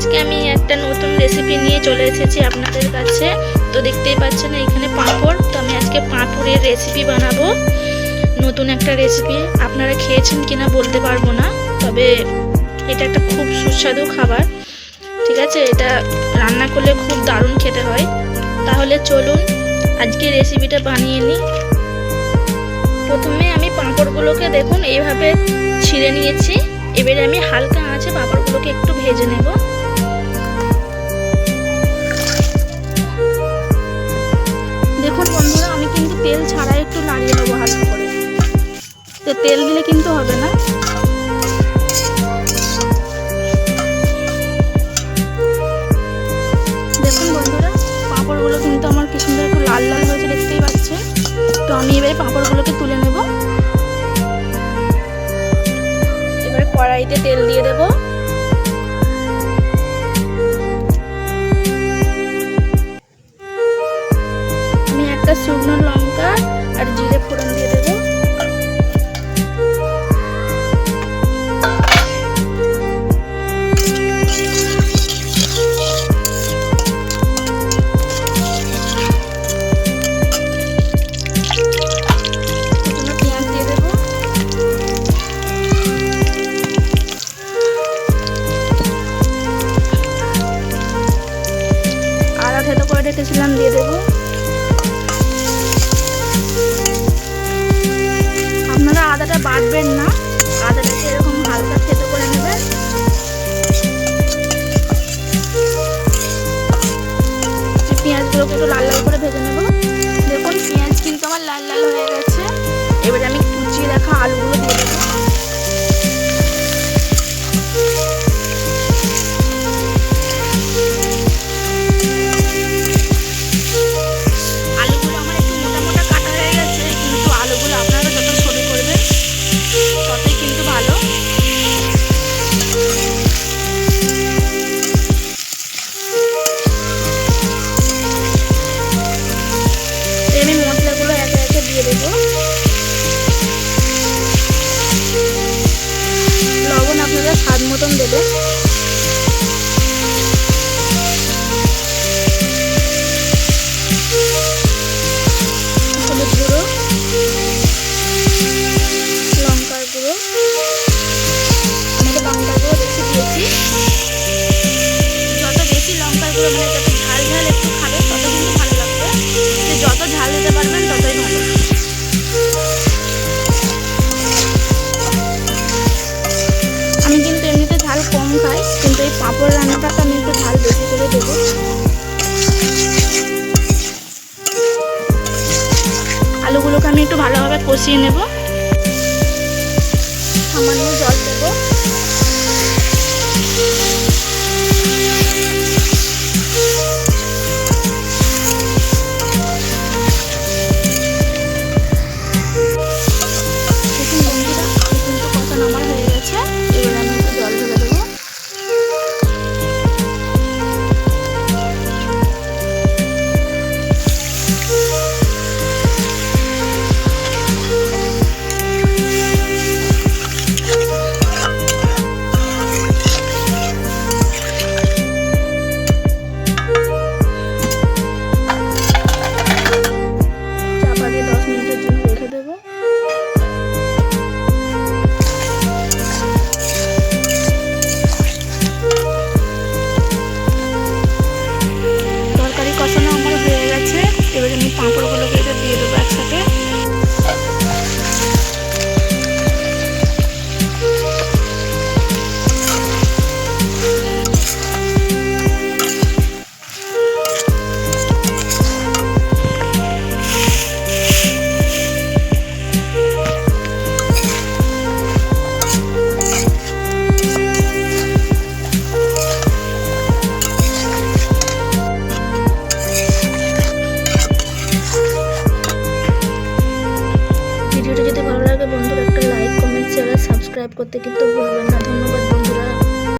আজকে আমি একটা নতুন রেসিপি নিয়ে চলে এসেছি আপনাদের কাছে। তো দেখতেই পাচ্ছেন এখানে পাঁপড়। তো আমি আজকে পাঁপড়ের রেসিপি বানাবো, নতুন একটা রেসিপি। আপনারা খেয়েছেন কিনা বলতে পারবো না, তবে এটা একটা খুব সুস্বাদু খাবার। ঠিক আছে, এটা রান্না করলে খুব দারুণ খেতে হয়। তাহলে চলুন আজকে রেসিপিটা বানিয়ে নিই। প্রথমে আমি পাঁপড়গুলোকে দেখুন এইভাবে ছিঁড়ে নিয়েছি। এবারে আমি হালকা আঁচে পাঁপড়গুলোকে একটু ভেজে নেব। দেখুন বন্ধুরা, আমি কিন্তু তেল ছাড়াই একটু নাড়িয়ে নেবো হালকা করে, তো তেল দিলে কিন্তু হবে না। দেখুন বন্ধুরা, পাঁপড়গুলো কিন্তু আমার কি সুন্দর একটু লাল লাল হয়েছে, দেখতেই পাচ্ছেন। তো আমি এবারে পাঁপড়গুলোকে তুলে নেব। এবার কড়াইতে তেল দিয়ে দেব। আমি একটা শুকনো লঙ্কা আর জিরে ফোড়ন দিয়ে দেব। পেঁয়াজ দিয়ে দেব। আদা থেতো করে রেখেছিলাম, দিয়ে দেবো। আপনারা আদাটা বাটবেন না, আদাটাকে এরকম হালকা থেতো করে নেবেন। পেঁয়াজগুলোকে একটু লাল লাল করে ভেজে নেব। দেখুন পেঁয়াজ কিন্তু আমার লাল লাল হয়ে গেছে। এবারে আমি কুচিয়ে রাখা আলুগুলো দিয়ে দেবো। আলুগুলো আমার একটু মোটা মোটা কাটা হয়ে গেছে, কিন্তু আলুগুলো আপনারা যত সরু করবেন ততই কিন্তু ভালো। আমি মশলাগুলো একে একে দিয়ে দেবো। লবণ আপনারা স্বাদ মতন দেবেন। হলুদ গুঁড়ো, লঙ্কার গুঁড়ো, আমি তো লঙ্কার গুঁড়ো বেশি দিয়েছি। যত বেশি লঙ্কার গুঁড়ো মানে যত ঝাল ঝাল একটু খাবে তত কিন্তু ভালো লাগবে। যত ঝাল দিতে পারবেন ততই ভালো। আমি কিন্তু এমনিতে ঝাল কম খাই, কিন্তু এই পাঁপড় রান্নাটাতে আমি একটু ঝাল বেশি করে দেবো। আলুগুলোকে আমি একটু ভালোভাবে কষিয়ে নেব। সামান্য জল দেবো। এবারে আমি পাঁপড়গুলোকে এটা দিয়ে দেবো একসাথে। ভিডিওটা যদি ভালো লাগে বন্ধুরা একটা লাইক, কমেন্ট, শেয়ার আর সাবস্ক্রাইব করতে কিন্তু ভুলবেন না।